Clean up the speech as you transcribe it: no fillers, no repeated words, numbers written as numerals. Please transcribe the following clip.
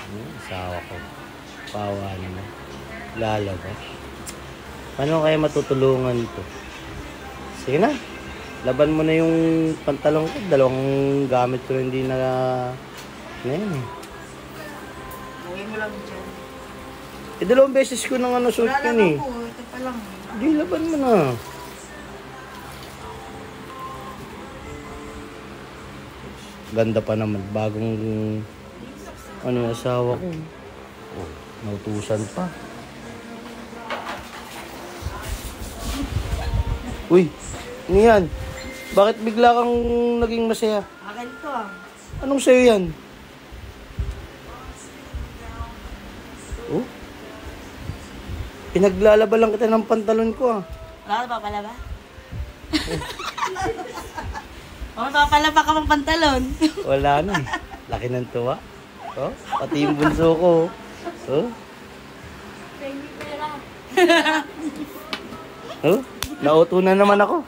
Asawa ko. Pawa naman. Lalaba. Paano kaya matutulungan to? Sige na. Laban mo na yung pantalong ko. Dalawang gamit ko hindi na yan eh. Buhay mo lang dyan. Dalawang beses ko nang suot yan eh. Wala po. Ito pa lang. Hindi, laban mo na. Ganda pa naman. Bagong asawa ko. Oh, nautusan pa. Uy, ano yan? Bakit bigla kang naging masaya? Akin to ah. Anong sa'yo yan? Oh? Pinaglalaba lang kita ng pantalon ko ah. Wala ka pa pala ba? Papalaba ka pang pantalon. Wala na eh. Laki ng tuwa. Oh, pati yung bunso ko. Oh. Oh, nauto na naman ako.